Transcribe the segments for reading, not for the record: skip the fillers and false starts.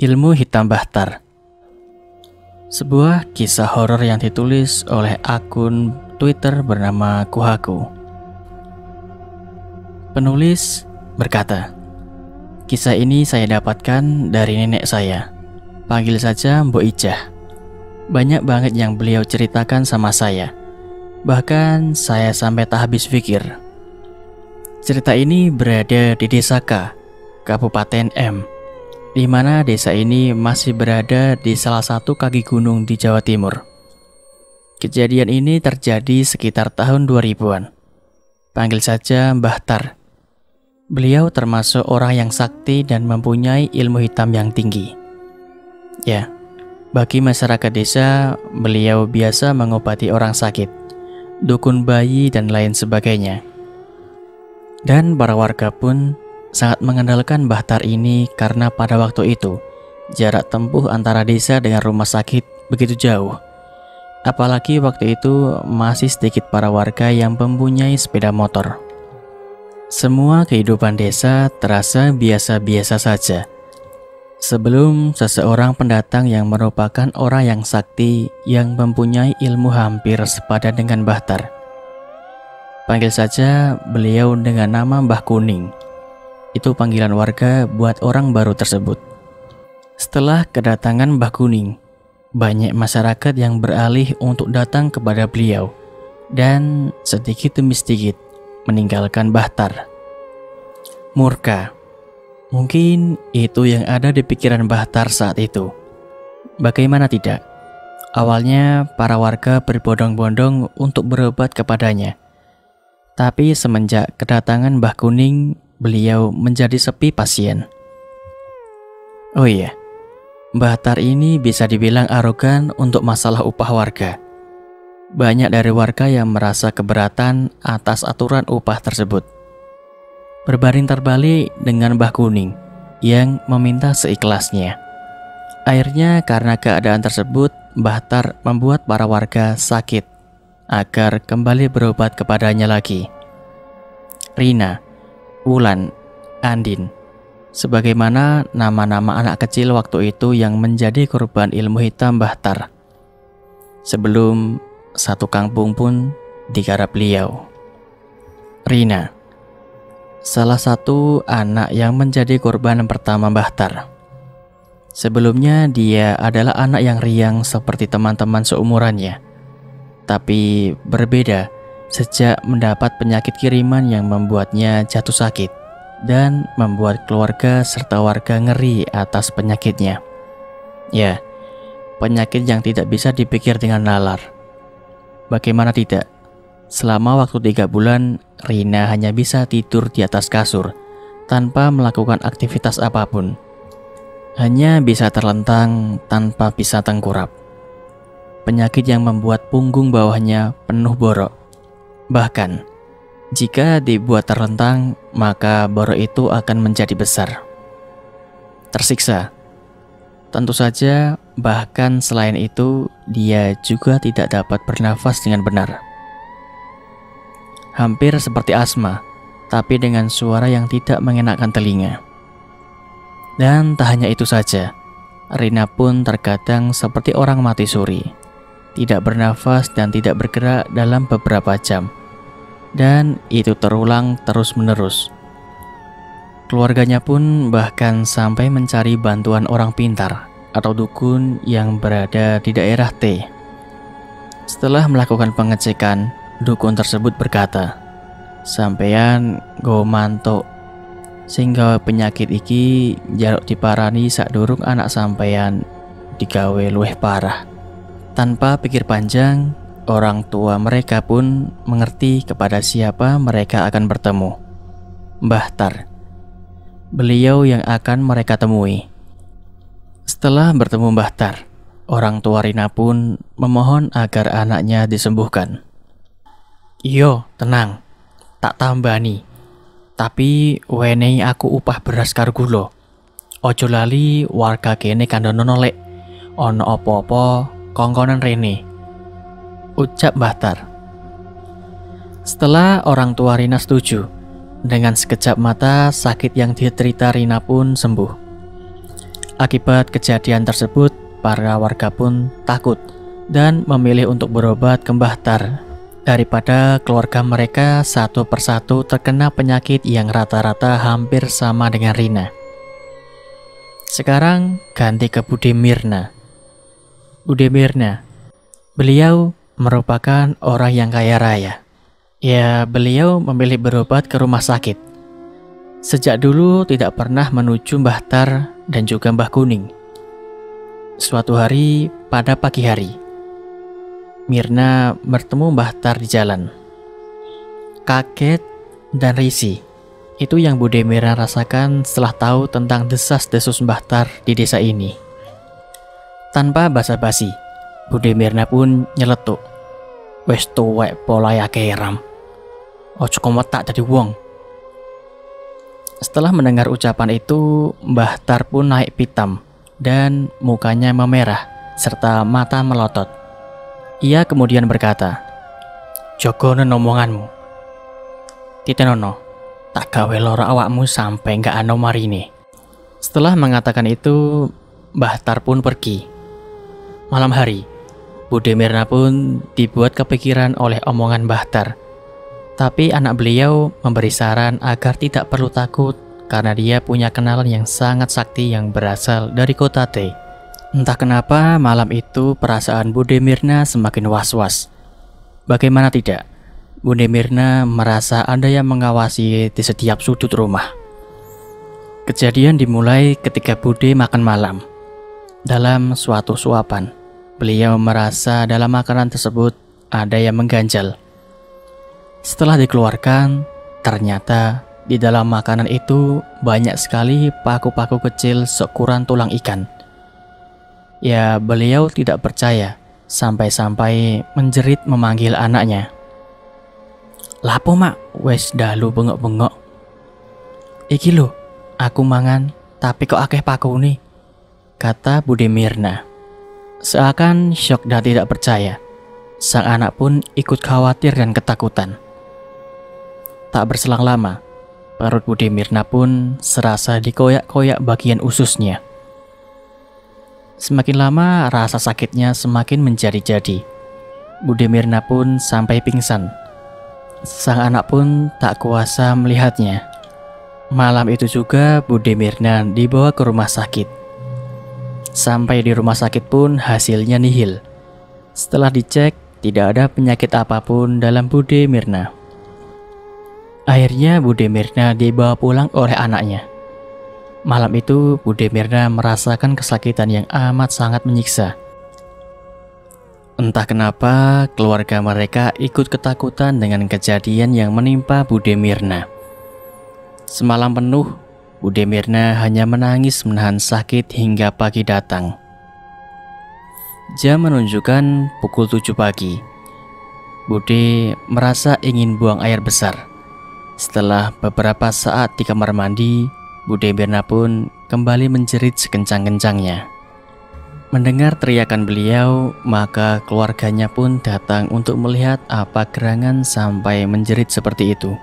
Ilmu Hitam Bahtar. Sebuah kisah horor yang ditulis oleh akun Twitter bernama Kuhaku. Penulis berkata, kisah ini saya dapatkan dari nenek saya. Panggil saja Mbok Ijah. Banyak banget yang beliau ceritakan sama saya. Bahkan saya sampai tak habis pikir. Cerita ini berada di Desa K, Kabupaten M, di mana desa ini masih berada di salah satu kaki gunung di Jawa Timur. Kejadian ini terjadi sekitar tahun 2000-an. Panggil saja Mbah Tar. Beliau termasuk orang yang sakti dan mempunyai ilmu hitam yang tinggi. Ya, bagi masyarakat desa, beliau biasa mengobati orang sakit, dukun bayi dan lain sebagainya. Dan para warga pun sangat mengandalkan Mbah Tar ini karena pada waktu itu jarak tempuh antara desa dengan rumah sakit begitu jauh. Apalagi waktu itu masih sedikit para warga yang mempunyai sepeda motor. Semua kehidupan desa terasa biasa-biasa saja. Sebelum seseorang pendatang yang merupakan orang yang sakti yang mempunyai ilmu hampir sepadan dengan Mbah Tar. Panggil saja beliau dengan nama Mbah Kuning. Itu panggilan warga buat orang baru tersebut. Setelah kedatangan Mbah Kuning, banyak masyarakat yang beralih untuk datang kepada beliau dan sedikit demi sedikit meninggalkan Mbah Tar. Murka, mungkin itu yang ada di pikiran Mbah Tar saat itu. Bagaimana tidak? Awalnya para warga berbondong-bondong untuk berobat kepadanya. Tapi semenjak kedatangan Mbah Kuning, beliau menjadi sepi pasien. Oh iya, Mbah Tar ini bisa dibilang arogan untuk masalah upah warga. Banyak dari warga yang merasa keberatan atas aturan upah tersebut. Berbanding terbalik dengan Mbah Kuning yang meminta seikhlasnya. Akhirnya karena keadaan tersebut, Mbah Tar membuat para warga sakit agar kembali berobat kepadanya lagi. Rina, Wulan, Andin, sebagaimana nama-nama anak kecil waktu itu yang menjadi korban ilmu hitam Mbah Tar. Sebelum satu kampung pun digarap beliau. Rina, salah satu anak yang menjadi korban pertama Mbah Tar. Sebelumnya dia adalah anak yang riang seperti teman-teman seumurannya. Tapi berbeda sejak mendapat penyakit kiriman yang membuatnya jatuh sakit dan membuat keluarga serta warga ngeri atas penyakitnya. Ya, penyakit yang tidak bisa dipikir dengan nalar. Bagaimana tidak? Selama waktu 3 bulan, Rina hanya bisa tidur di atas kasur tanpa melakukan aktivitas apapun. Hanya bisa terlentang tanpa bisa tengkurap. Penyakit yang membuat punggung bawahnya penuh borok. Bahkan, jika dibuat terlentang, maka borok itu akan menjadi besar. Tersiksa. Tentu saja, bahkan selain itu, dia juga tidak dapat bernafas dengan benar. Hampir seperti asma, tapi dengan suara yang tidak mengenakkan telinga. Dan tak hanya itu saja, Rina pun terkadang seperti orang mati suri. Tidak bernafas dan tidak bergerak dalam beberapa jam. Dan itu terulang terus-menerus. Keluarganya pun bahkan sampai mencari bantuan orang pintar atau dukun yang berada di daerah T. Setelah melakukan pengecekan, dukun tersebut berkata, "Sampeyan go mantuk, sehingga penyakit iki jaluk diparani sadurung anak sampeyan digawe luwih parah." Tanpa pikir panjang, orang tua mereka pun mengerti kepada siapa mereka akan bertemu. Mbah Tar. Beliau yang akan mereka temui. Setelah bertemu Mbah Tar, orang tua Rina pun memohon agar anaknya disembuhkan. "Iyo, tenang, tak tambani. Tapi wenehi aku upah beras karo gula. Ojo lali warga kene kandono nolek. Ono opo-opo kongkonan Rene," ucap Mbah Tar. Setelah orang tua Rina setuju, dengan sekejap mata sakit yang diderita Rina pun sembuh. Akibat kejadian tersebut, para warga pun takut dan memilih untuk berobat ke Mbah Tar daripada keluarga mereka satu persatu terkena penyakit yang rata-rata hampir sama dengan Rina. Sekarang ganti ke Bude Mirna. Bude Mirna, beliau merupakan orang yang kaya raya. Ya, beliau memilih berobat ke rumah sakit. Sejak dulu tidak pernah menuju Mbah Tar dan juga Mbah Kuning. Suatu hari pada pagi hari, Mirna bertemu Mbah Tar di jalan. Kaget dan risih, itu yang Bude Mirna rasakan setelah tahu tentang desas-desus Mbah Tar di desa ini. Tanpa basa-basi, Bude Mirna pun nyeletuk, "Wes tuwek pola ya keram. Ojo kometak dadi wong." Setelah mendengar ucapan itu, Mbah Tar pun naik pitam dan mukanya memerah serta mata melotot. Ia kemudian berkata, "Jogonen omonganmu. Titenono, tak gawe lara awakmu sampai nggak ano marine." Setelah mengatakan itu, Mbah Tar pun pergi. Malam hari, Bude Mirna pun dibuat kepikiran oleh omongan Mbah Tar. Tapi anak beliau memberi saran agar tidak perlu takut karena dia punya kenalan yang sangat sakti yang berasal dari kota T. Entah kenapa malam itu perasaan Bude Mirna semakin was-was. Bagaimana tidak, Bude Mirna merasa ada yang mengawasi di setiap sudut rumah. Kejadian dimulai ketika Bude makan malam. Dalam suatu suapan, beliau merasa dalam makanan tersebut ada yang mengganjal. Setelah dikeluarkan, ternyata di dalam makanan itu banyak sekali paku-paku kecil seukuran tulang ikan. Ya, beliau tidak percaya sampai-sampai menjerit memanggil anaknya. "Lapo mak, wes dalu bengok-bengok. Iki lho, aku mangan, tapi kok akeh paku nih," kata Bude Mirna. Seakan syok dan tidak percaya, sang anak pun ikut khawatir dan ketakutan. Tak berselang lama, perut Bude Mirna pun serasa dikoyak-koyak bagian ususnya. Semakin lama rasa sakitnya semakin menjadi-jadi. Bude Mirna pun sampai pingsan. Sang anak pun tak kuasa melihatnya. Malam itu juga Bude Mirna dibawa ke rumah sakit. Sampai di rumah sakit pun hasilnya nihil. Setelah dicek, tidak ada penyakit apapun dalam Bude Mirna. Akhirnya Bude Mirna dibawa pulang oleh anaknya. Malam itu Bude Mirna merasakan kesakitan yang amat sangat menyiksa. Entah kenapa keluarga mereka ikut ketakutan dengan kejadian yang menimpa Bude Mirna. Semalam penuh Bude Mirna hanya menangis menahan sakit hingga pagi datang. Jam menunjukkan pukul 7 pagi. Bude merasa ingin buang air besar. Setelah beberapa saat di kamar mandi, Bude Mirna pun kembali menjerit sekencang-kencangnya. Mendengar teriakan beliau, maka keluarganya pun datang untuk melihat apa gerangan sampai menjerit seperti itu.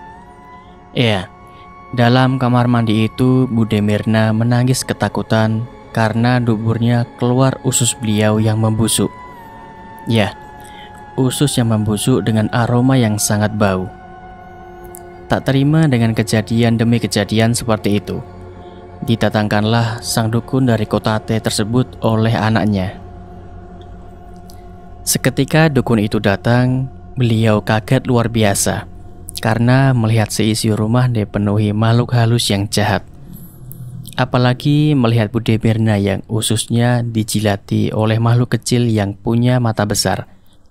Ya, dalam kamar mandi itu Bude Mirna menangis ketakutan karena duburnya keluar usus beliau yang membusuk. Ya, usus yang membusuk dengan aroma yang sangat bau. Tak terima dengan kejadian demi kejadian seperti itu, didatangkanlah sang dukun dari kota T tersebut oleh anaknya. Seketika dukun itu datang, beliau kaget luar biasa karena melihat seisi rumah dipenuhi makhluk halus yang jahat. Apalagi melihat Bude Mirna yang ususnya dijilati oleh makhluk kecil yang punya mata besar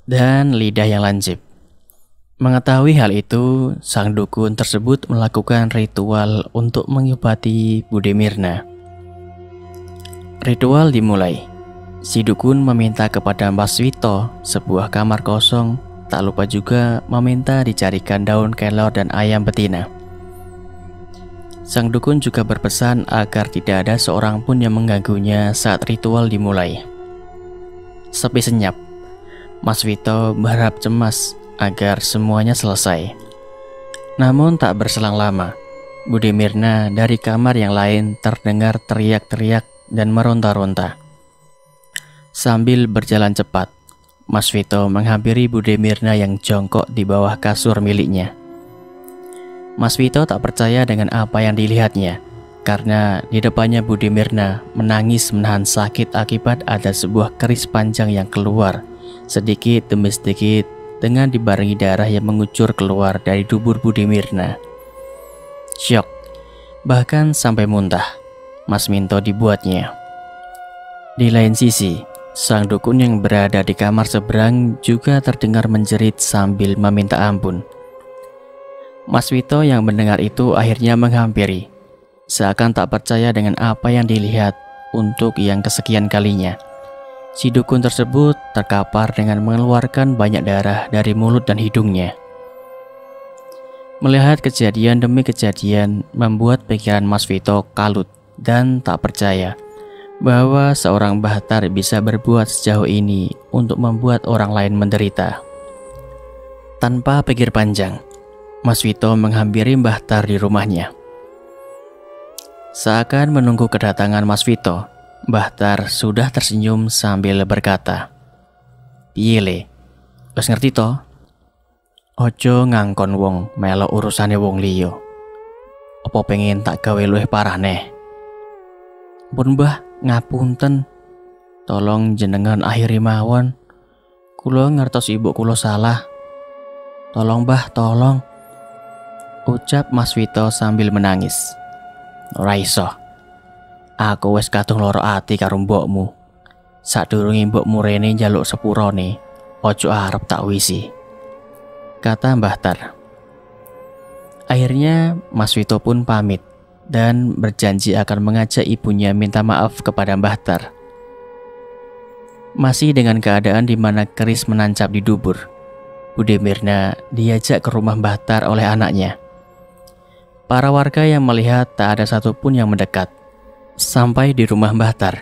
dan lidah yang lancip. Mengetahui hal itu, sang dukun tersebut melakukan ritual untuk mengobati Bude Mirna. Ritual dimulai. Si dukun meminta kepada Mas Wito sebuah kamar kosong, tak lupa juga meminta dicarikan daun kelor dan ayam betina. Sang dukun juga berpesan agar tidak ada seorang pun yang mengganggunya saat ritual dimulai. Sepi senyap, Mas Wito berharap cemas agar semuanya selesai. Namun tak berselang lama, Bude Mirna dari kamar yang lain terdengar teriak-teriak dan meronta-ronta. Sambil berjalan cepat, Mas Vito menghampiri Bude Mirna yang jongkok di bawah kasur miliknya. Mas Vito tak percaya dengan apa yang dilihatnya, karena di depannya Bude Mirna menangis menahan sakit akibat ada sebuah keris panjang yang keluar sedikit demi sedikit dengan dibarengi darah yang mengucur keluar dari dubur Bude Mirna. Syok, bahkan sampai muntah, Mas Minto dibuatnya. Di lain sisi, sang dukun yang berada di kamar seberang juga terdengar menjerit sambil meminta ampun. Mas Vito yang mendengar itu akhirnya menghampiri, seakan tak percaya dengan apa yang dilihat untuk yang kesekian kalinya. Si dukun tersebut terkapar dengan mengeluarkan banyak darah dari mulut dan hidungnya. Melihat kejadian demi kejadian membuat pikiran Mas Vito kalut dan tak percaya bahwa seorang Bahtar bisa berbuat sejauh ini untuk membuat orang lain menderita. Tanpa pikir panjang, Mas Vito menghampiri Bahtar di rumahnya. Seakan menunggu kedatangan Mas Vito, Bahtar sudah tersenyum sambil berkata, "Piye le, wis ngerti to? Ojo ngangkon wong melok urusane wong liya. Apa pengen tak gawe luwih parah neh?" "Pun Mbah, ngapunten. Tolong jenengan akhiri mawon. Kula ngertos ibu kula salah. Tolong Mbah, tolong," ucap Mas Vito sambil menangis. "Ora iso. Aku wis kadung loro ati karo mbokmu. Sadurunge mbokmu rene njaluk sepurane, ojo arep tak wisi," kata Bahtar. Akhirnya Mas Vito pun pamit dan berjanji akan mengajak ibunya minta maaf kepada Bahtar. Masih dengan keadaan di mana keris menancap di dubur, Bude Mirna diajak ke rumah Bahtar oleh anaknya. Para warga yang melihat tak ada satupun yang mendekat. Sampai di rumah Bahtar,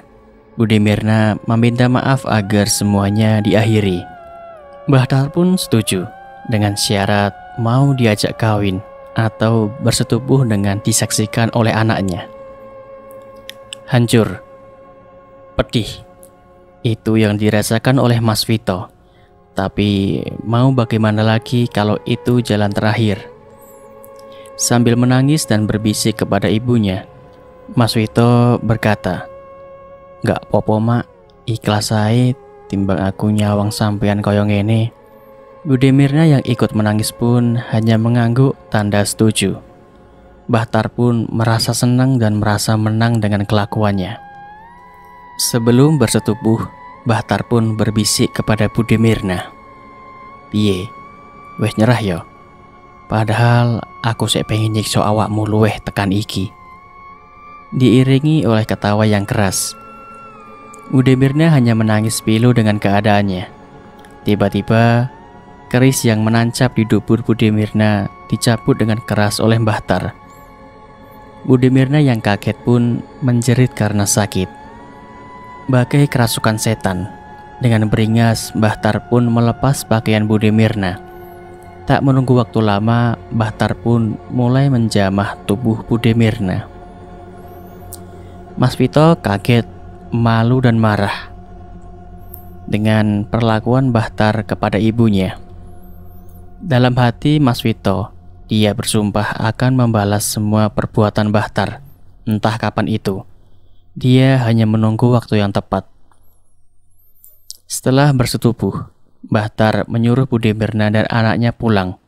Bude Mirna meminta maaf agar semuanya diakhiri. Bahtar pun setuju dengan syarat mau diajak kawin atau bersetubuh dengan disaksikan oleh anaknya. Hancur, pedih, itu yang dirasakan oleh Mas Vito. Tapi mau bagaimana lagi kalau itu jalan terakhir? Sambil menangis dan berbisik kepada ibunya, Mas Vito berkata, "Gak popo mak, ikhlas ae timbang aku nyawang sampean koyo ngene." Bude Mirna yang ikut menangis pun hanya mengangguk tanda setuju. Bahtar pun merasa senang dan merasa menang dengan kelakuannya. Sebelum bersetubuh, Bahtar pun berbisik kepada Bude Mirna, "Piye, wes nyerah yo? Padahal aku sik pengen nyiksa awakmu luweh tekan iki." Diiringi oleh ketawa yang keras, Bude Mirna hanya menangis pilu dengan keadaannya. Tiba-tiba, keris yang menancap di dubur Bude Mirna dicabut dengan keras oleh Bahtar. Bude Mirna yang kaget pun menjerit karena sakit. Bagai kerasukan setan, dengan beringas Bahtar pun melepas pakaian Bude Mirna. Tak menunggu waktu lama, Bahtar pun mulai menjamah tubuh Bude Mirna. Mas Vito kaget, malu dan marah dengan perlakuan Bahtar kepada ibunya. Dalam hati Mas Vito, dia bersumpah akan membalas semua perbuatan Bahtar, entah kapan itu. Dia hanya menunggu waktu yang tepat. Setelah bersetubuh, Bahtar menyuruh Bude Mirna dan anaknya pulang.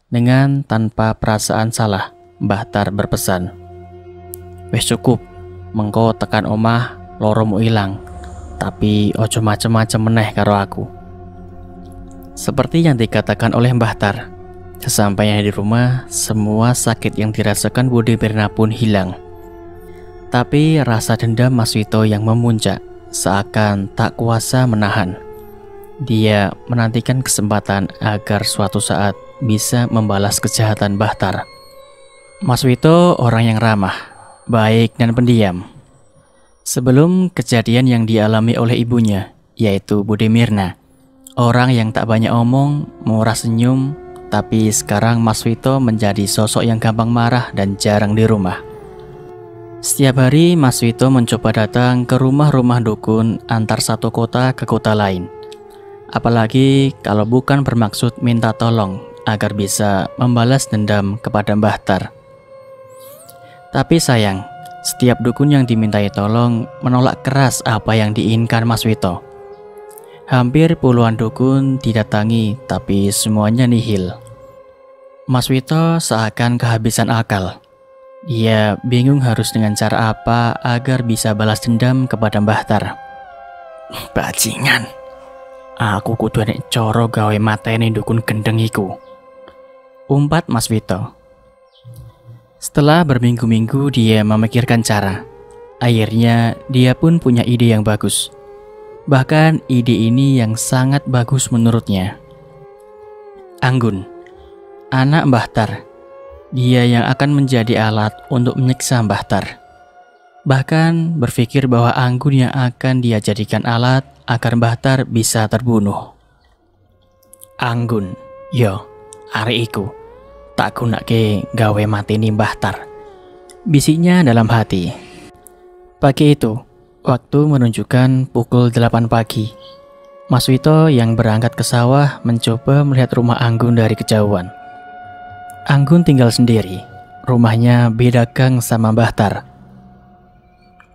Dengan tanpa perasaan salah, Bahtar berpesan, "Wes cukup, mengko tekan omah loromu ilang, tapi ojo macem-macem meneh karo aku." Seperti yang dikatakan oleh Bahtar, sesampainya di rumah, semua sakit yang dirasakan Bude Mirna pun hilang. Tapi rasa dendam Mas Vito yang memuncak seakan tak kuasa menahan. Dia menantikan kesempatan agar suatu saat bisa membalas kejahatan Bahtar. Mas Vito orang yang ramah, baik dan pendiam. Sebelum kejadian yang dialami oleh ibunya, yaitu Bude Mirna, orang yang tak banyak omong, murah senyum, tapi sekarang Mas Vito menjadi sosok yang gampang marah dan jarang di rumah. Setiap hari Mas Wito mencoba datang ke rumah-rumah dukun antar satu kota ke kota lain. Apalagi kalau bukan bermaksud minta tolong agar bisa membalas dendam kepada Mbah Tar. Tapi sayang, setiap dukun yang dimintai tolong menolak keras apa yang diinginkan Mas Wito. Hampir puluhan dukun didatangi, tapi semuanya nihil. Mas Wito seakan kehabisan akal. Dia bingung harus dengan cara apa agar bisa balas dendam kepada Mbah Tar. Bajingan, aku kudu nek coro gawe mateni dukun gendeng iku, umpat Mas Wito. Setelah berminggu-minggu dia memikirkan cara. Akhirnya dia pun punya ide yang bagus. Bahkan ide ini yang sangat bagus menurutnya. Anggun, anak Mbah Tar. Dia yang akan menjadi alat untuk menyiksa Mbah Tar. Bahkan berpikir bahwa Anggun yang akan dia jadikan alat agar Mbah Tar bisa terbunuh. Anggun, yo, arek iku tak gunake gawe mateni Mbah Tar, bisiknya dalam hati. Pagi itu, waktu menunjukkan pukul 8 pagi. Mas Wito yang berangkat ke sawah mencoba melihat rumah Anggun dari kejauhan. Anggun tinggal sendiri, rumahnya beda gang sama Mbah Tar.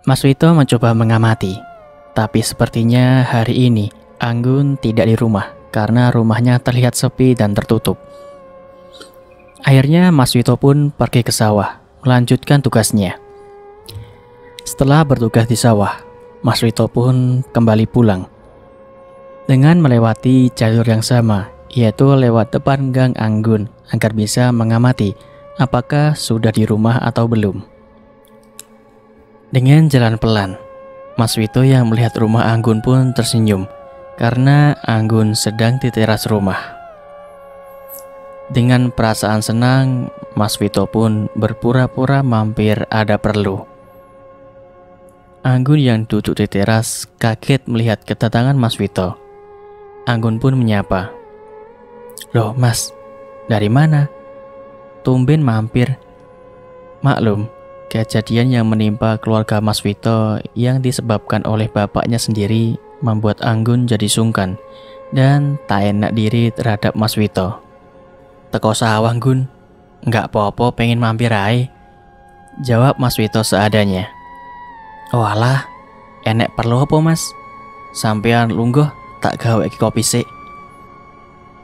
Mas Wito mencoba mengamati, tapi sepertinya hari ini Anggun tidak di rumah karena rumahnya terlihat sepi dan tertutup. Akhirnya Mas Wito pun pergi ke sawah, melanjutkan tugasnya. Setelah bertugas di sawah, Mas Wito pun kembali pulang. Dengan melewati jalur yang sama, yaitu lewat depan gang Anggun agar bisa mengamati apakah sudah di rumah atau belum. Dengan jalan pelan, Mas Wito yang melihat rumah Anggun pun tersenyum karena Anggun sedang di teras rumah. Dengan perasaan senang, Mas Wito pun berpura-pura mampir ada perlu. Anggun yang duduk di teras kaget melihat kedatangan Mas Wito. Anggun pun menyapa. Loh Mas, dari mana? Tumben mampir. Maklum, kejadian yang menimpa keluarga Mas Wito yang disebabkan oleh bapaknya sendiri membuat Anggun jadi sungkan dan tak enak diri terhadap Mas Wito. Teko sawah Gun, nggak apa-apa pengen mampir ae, jawab Mas Wito seadanya. Oh alah, enek perlu apa Mas? Sampean lungguh tak gawe kopi sik.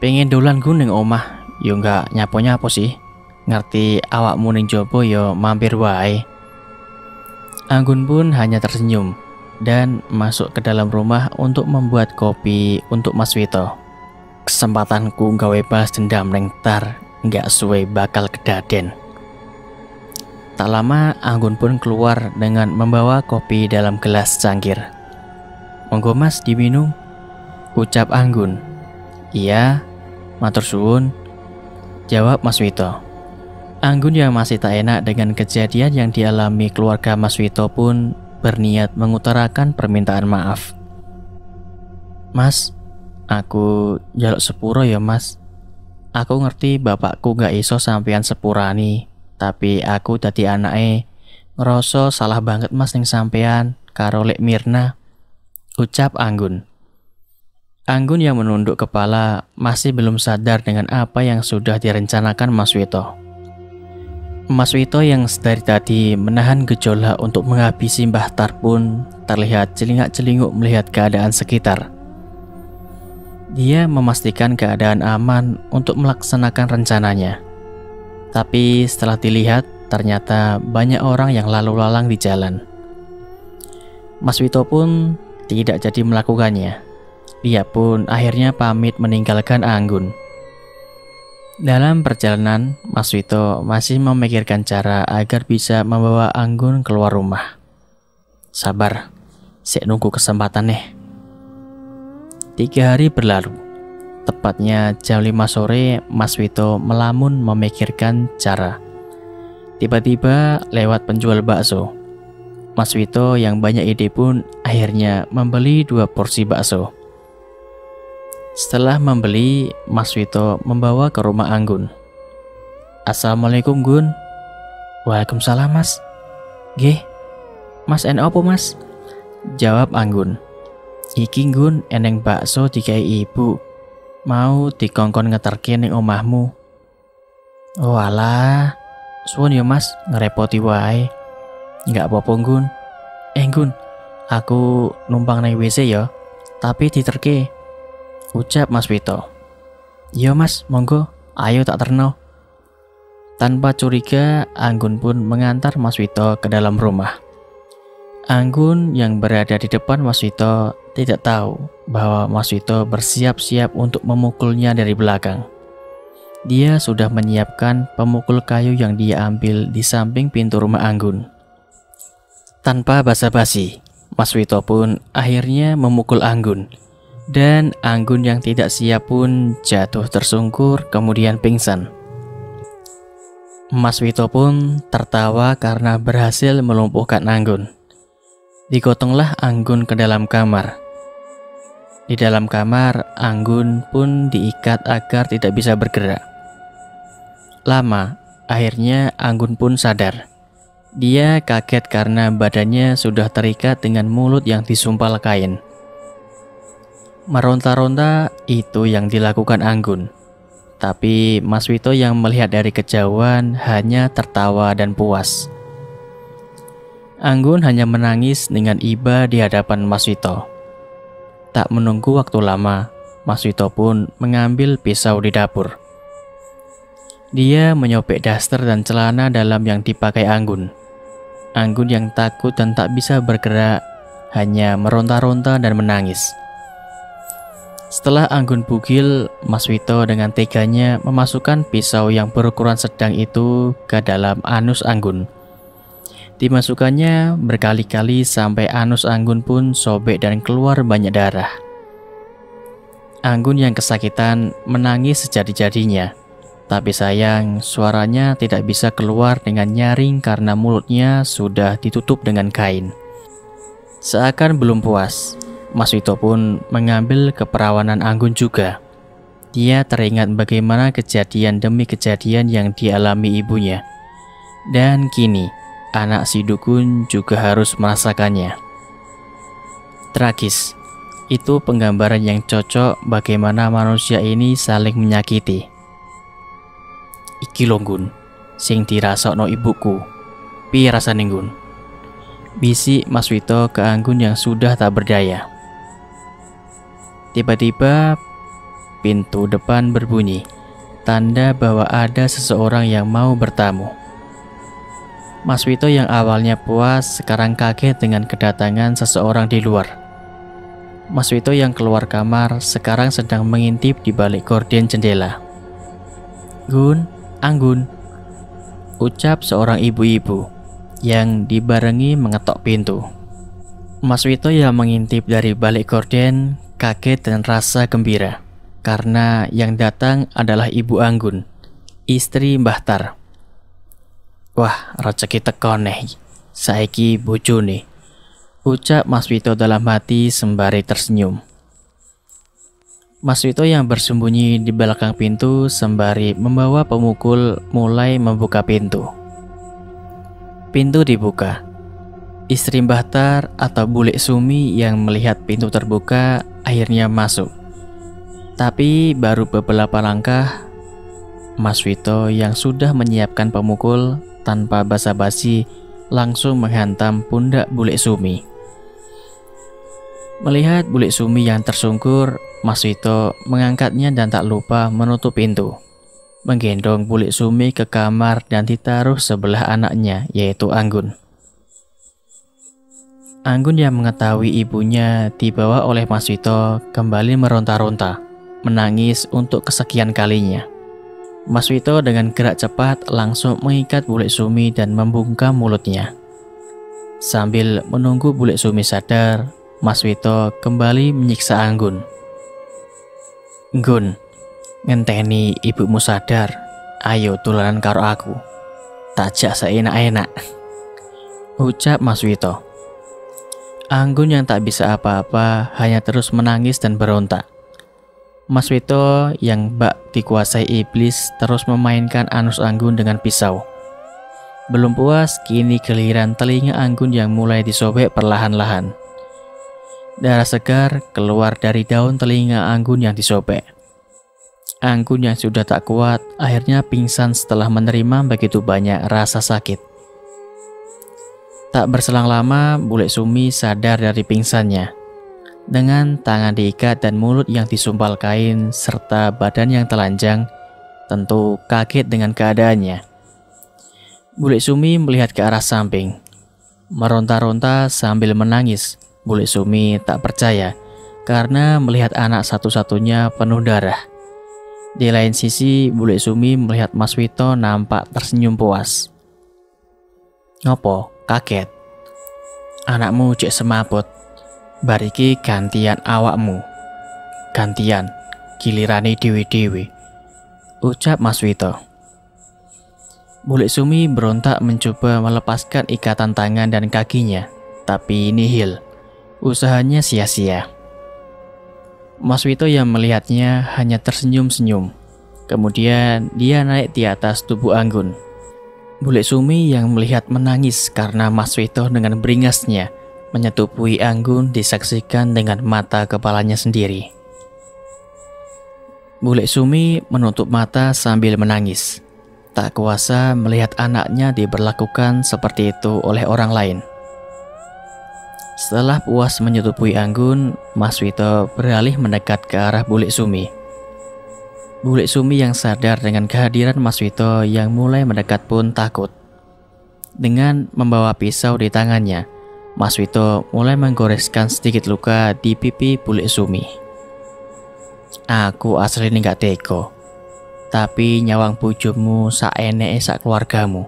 Pengen dolan Gun ning omah, yo nggak nyapo-nyapo sih. Ngerti awakmu ning jopo yo mampir wae. Anggun pun hanya tersenyum dan masuk ke dalam rumah untuk membuat kopi untuk Mas Wito. Kesempatanku gawe balas dendam neng Tar nggak suwe bakal kedaden. Tak lama Anggun pun keluar dengan membawa kopi dalam gelas cangkir. Monggo Mas diminum, ucap Anggun. Iya, matur suwun, jawab Mas Wito. Anggun yang masih tak enak dengan kejadian yang dialami keluarga Mas Wito pun berniat mengutarakan permintaan maaf. Mas, aku jaluk sepuro ya Mas. Aku ngerti bapakku gak iso sampean sepurani, tapi aku dadi anake ngerasa salah banget Mas ning sampean karo Lek Mirna, ucap Anggun. Anggun yang menunduk kepala masih belum sadar dengan apa yang sudah direncanakan Mas Wito. Mas Wito yang sedari tadi menahan gejolak untuk menghabisi Mbah Tar pun terlihat celingak-celinguk melihat keadaan sekitar. Dia memastikan keadaan aman untuk melaksanakan rencananya. Tapi setelah dilihat, ternyata banyak orang yang lalu lalang di jalan. Mas Wito pun tidak jadi melakukannya. Dia pun akhirnya pamit meninggalkan Anggun. Dalam perjalanan, Mas Wito masih memikirkan cara agar bisa membawa Anggun keluar rumah. Sabar, sik nunggu kesempatan nih. 3 hari berlalu. Tepatnya jam 5 sore, Mas Wito melamun memikirkan cara. Tiba-tiba lewat penjual bakso. Mas Wito yang banyak ide pun akhirnya membeli 2 porsi bakso. Setelah membeli, Mas Wito membawa ke rumah Anggun. Assalamualaikum Gun. Waalaikumsalam Mas. Nggih, Mas opo mas? Jawab Anggun. Iki Nggun eneng bakso dikai ibu. Mau dikongkon ngeterke ning omahmu. Oh alah, suwun ya mas, ngerepoti wae. Enggak apa-apa Nggun. Nggun, aku numpang nang WC ya, tapi diterke. Ucap Mas Wito. Iya mas, monggo, ayo tak terno. Tanpa curiga, Anggun pun mengantar Mas Wito ke dalam rumah. Anggun yang berada di depan Mas Wito tidak tahu bahwa Mas Wito bersiap-siap untuk memukulnya dari belakang. Dia sudah menyiapkan pemukul kayu yang dia ambil di samping pintu rumah Anggun. Tanpa basa-basi, Mas Wito pun akhirnya memukul Anggun. Dan Anggun yang tidak siap pun jatuh tersungkur kemudian pingsan. Mas Wito pun tertawa karena berhasil melumpuhkan Anggun. Digotonglah Anggun ke dalam kamar. Di dalam kamar, Anggun pun diikat agar tidak bisa bergerak. Lama, akhirnya Anggun pun sadar. Dia kaget karena badannya sudah terikat dengan mulut yang disumpal kain. Meronta-ronta itu yang dilakukan Anggun. Tapi Mas Wito yang melihat dari kejauhan hanya tertawa dan puas. Anggun hanya menangis dengan iba di hadapan Mas Wito. Tak menunggu waktu lama, Mas Wito pun mengambil pisau di dapur. Dia menyobek daster dan celana dalam yang dipakai Anggun. Anggun yang takut dan tak bisa bergerak hanya meronta-ronta dan menangis. Setelah Anggun bugil, Mas Wito dengan teganya memasukkan pisau yang berukuran sedang itu ke dalam anus Anggun. Dimasukkannya berkali-kali sampai anus Anggun pun sobek dan keluar banyak darah. Anggun yang kesakitan menangis sejadi-jadinya. Tapi sayang, suaranya tidak bisa keluar dengan nyaring karena mulutnya sudah ditutup dengan kain. Seakan belum puas, Mas Wito pun mengambil keperawanan Anggun juga. Dia teringat bagaimana kejadian demi kejadian yang dialami ibunya. Dan kini, anak si dukun juga harus merasakannya. Tragis, itu penggambaran yang cocok bagaimana manusia ini saling menyakiti. Iki lho Nggun, sing dirasakno ibuku. Piye rasane Nggun? Bisik Mas Wito ke Anggun yang sudah tak berdaya. Tiba-tiba pintu depan berbunyi, tanda bahwa ada seseorang yang mau bertamu. Mas Wito yang awalnya puas sekarang kaget dengan kedatangan seseorang di luar. Mas Wito yang keluar kamar sekarang sedang mengintip di balik gorden jendela. Gun, Anggun, ucap seorang ibu-ibu yang dibarengi mengetok pintu. Mas Wito yang mengintip dari balik gorden kaget dan rasa gembira karena yang datang adalah Ibu Anggun, istri Mbah Tar. Wah, rezeki teko neh, saiki bojone, ucap Mas Wito dalam hati sembari tersenyum. Mas Wito yang bersembunyi di belakang pintu sembari membawa pemukul mulai membuka pintu. Pintu dibuka. Istri Mbah Tar atau Bule Sumi yang melihat pintu terbuka akhirnya masuk. Tapi baru beberapa langkah, Mas Wito yang sudah menyiapkan pemukul tanpa basa-basi langsung menghantam pundak Bule Sumi. Melihat Bule Sumi yang tersungkur, Mas Wito mengangkatnya dan tak lupa menutup pintu. Menggendong Bule Sumi ke kamar dan ditaruh sebelah anaknya, yaitu Anggun. Anggun yang mengetahui ibunya dibawa oleh Mas Wito kembali meronta-ronta, menangis untuk kesekian kalinya. Mas Wito dengan gerak cepat langsung mengikat Bule Sumi dan membungkam mulutnya. Sambil menunggu Bule Sumi sadar, Mas Wito kembali menyiksa Anggun. Nggun, ngenteni ibumu sadar, ayo tulanan karo aku. Tajak seenak-enak, ucap Mas Wito. Anggun yang tak bisa apa-apa hanya terus menangis dan berontak. Mas Wito yang bak dikuasai iblis terus memainkan anus Anggun dengan pisau. Belum puas, kini giliran telinga Anggun yang mulai disobek perlahan-lahan. Darah segar keluar dari daun telinga Anggun yang disobek. Anggun yang sudah tak kuat akhirnya pingsan setelah menerima begitu banyak rasa sakit. Tak berselang lama, Bule Sumi sadar dari pingsannya. Dengan tangan diikat dan mulut yang disumpal kain serta badan yang telanjang, tentu kaget dengan keadaannya. Bule Sumi melihat ke arah samping. Meronta-ronta sambil menangis. Bule Sumi tak percaya karena melihat anak satu-satunya penuh darah. Di lain sisi, Bule Sumi melihat Mas Wito nampak tersenyum puas. Ngopo? Kaget? Anakmu cek semaput. Bariki gantian awakmu. Gantian, gilirane dewi-dewi, ucap Mas Wito. Bule Sumi berontak mencoba melepaskan ikatan tangan dan kakinya, tapi nihil. Usahanya sia-sia. Mas Wito yang melihatnya hanya tersenyum-senyum. Kemudian dia naik di atas tubuh Anggun. Bule Sumi yang melihat menangis karena Mas Wito dengan beringasnya menyetupui Anggun disaksikan dengan mata kepalanya sendiri. Bule Sumi menutup mata sambil menangis. Tak kuasa melihat anaknya diberlakukan seperti itu oleh orang lain. Setelah puas menyetupui Anggun, Mas Wito beralih mendekat ke arah Bule Sumi. Bule Sumi yang sadar dengan kehadiran Mas Wito yang mulai mendekat pun takut. Dengan membawa pisau di tangannya, Mas Wito mulai menggoreskan sedikit luka di pipi Bule Sumi. Aku asli ini gak tega. Tapi nyawang bojomu sak eneke sak keluargamu,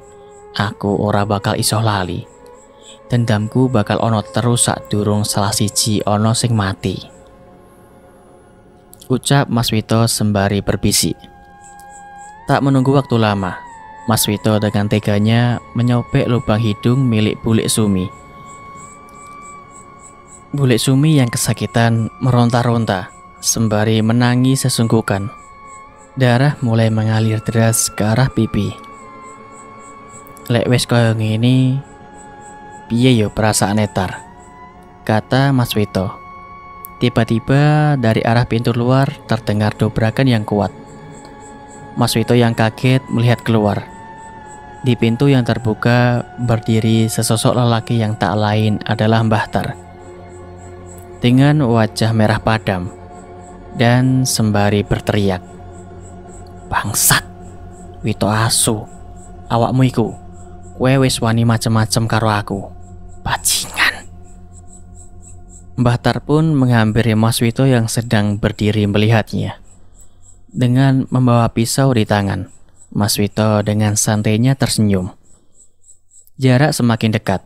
aku ora bakal iso lali. Dendamku bakal ono terus sak durung salah siji ono sing mati, ucap Mas Wito sembari berbisik. Tak menunggu waktu lama, Mas Wito dengan teganya menyopek lubang hidung milik Bule Sumi. Bule Sumi yang kesakitan meronta-ronta sembari menangis sesungguhkan. Darah mulai mengalir deras ke arah pipi. Lek wis kaya ngene, piye yo perasaan netar, kata Mas Wito. Tiba-tiba dari arah pintu luar terdengar dobrakan yang kuat. Mas Wito yang kaget melihat keluar. Di pintu yang terbuka berdiri sesosok lelaki yang tak lain adalah Mbah Tar. Dengan wajah merah padam dan sembari berteriak, "Bangsat, Wito asu, awakmu iku, kowe wis wani macem-macem karo aku, bajingan." Mbah Tar pun menghampiri Mas Wito yang sedang berdiri melihatnya. Dengan membawa pisau di tangan, Mas Wito dengan santainya tersenyum. Jarak semakin dekat.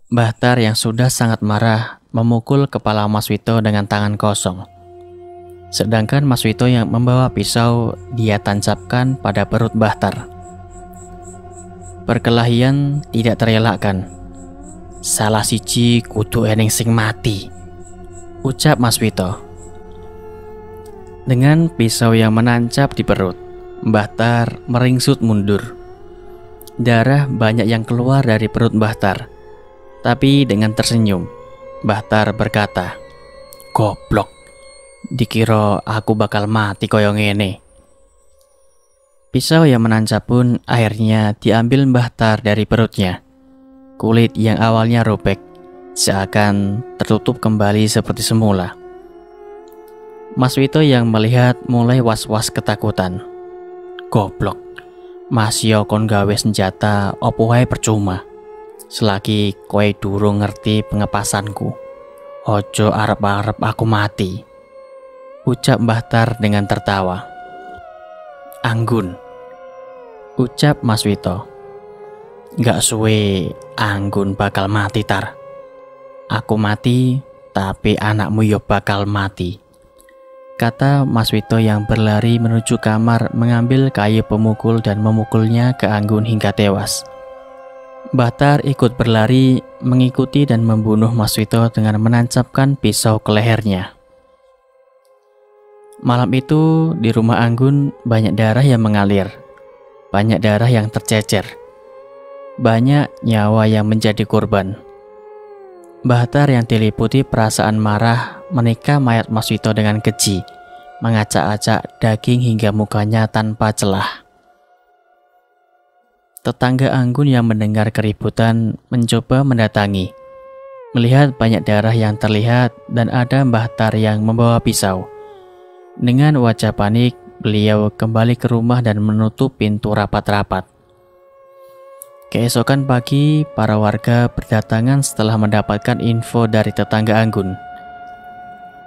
Mbah Tar yang sudah sangat marah memukul kepala Mas Wito dengan tangan kosong. Sedangkan Mas Wito yang membawa pisau dia tancapkan pada perut Mbah Tar. Perkelahian tidak terelakkan. Salah siji kudu eneng sing mati, ucap Mas Wito. Dengan pisau yang menancap di perut, Mbah Tar meringsut mundur. Darah banyak yang keluar dari perut Mbah Tar. Tapi dengan tersenyum, Mbah Tar berkata, "Goblok, dikira aku bakal mati koyo ngene." Pisau yang menancap pun akhirnya diambil Mbah Tar dari perutnya. Kulit yang awalnya robek seakan tertutup kembali seperti semula. Mas Wito yang melihat mulai was-was ketakutan. Goblok, masih kon gawe senjata opo wae percuma. Selagi kowe durung ngerti pengepasanku, ojo arep-arep aku mati, ucap Mbah Tar dengan tertawa. Anggun, ucap Mas Wito. Gak suwe Anggun bakal mati, Tar. Aku mati, tapi anakmu yo bakal mati, kata Mas Wito yang berlari menuju kamar mengambil kayu pemukul dan memukulnya ke Anggun hingga tewas. Mbah Tar ikut berlari mengikuti dan membunuh Mas Wito dengan menancapkan pisau ke lehernya. Malam itu di rumah Anggun banyak darah yang mengalir, banyak darah yang tercecer. banyak nyawa yang menjadi korban. Bahtar yang diliputi perasaan marah menikam mayat Mas Wito dengan keji, mengacak-acak daging hingga mukanya tanpa celah. Tetangga Anggun yang mendengar keributan mencoba mendatangi. Melihat banyak darah yang terlihat dan ada Bahtar yang membawa pisau. Dengan wajah panik, beliau kembali ke rumah dan menutup pintu rapat-rapat. Keesokan pagi, para warga berdatangan setelah mendapatkan info dari tetangga Anggun.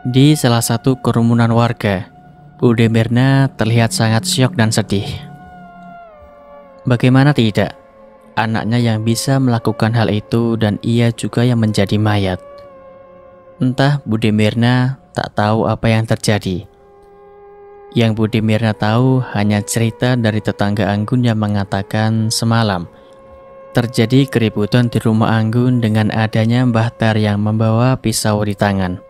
Di salah satu kerumunan warga, Bude Mirna terlihat sangat syok dan sedih. Bagaimana tidak, anaknya yang bisa melakukan hal itu dan ia juga yang menjadi mayat. Entah Bude Mirna tak tahu apa yang terjadi. Yang Bude Mirna tahu hanya cerita dari tetangga Anggun yang mengatakan semalam terjadi keributan di rumah Anggun dengan adanya Bahtar yang membawa pisau di tangan.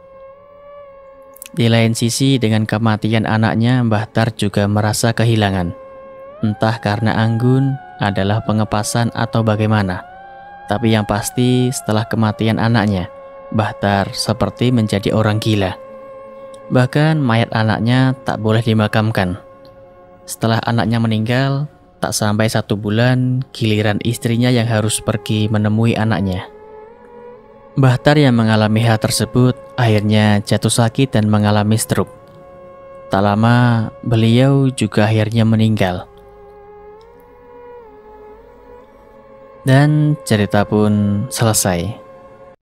Di lain sisi, dengan kematian anaknya, Bahtar juga merasa kehilangan. Entah karena Anggun adalah pengepasan atau bagaimana. Tapi yang pasti, setelah kematian anaknya, Bahtar seperti menjadi orang gila. Bahkan mayat anaknya tak boleh dimakamkan. Setelah anaknya meninggal, tak sampai 1 bulan, giliran istrinya yang harus pergi menemui anaknya. Bahtar yang mengalami hal tersebut akhirnya jatuh sakit dan mengalami stroke. Tak lama, beliau juga akhirnya meninggal. Dan cerita pun selesai.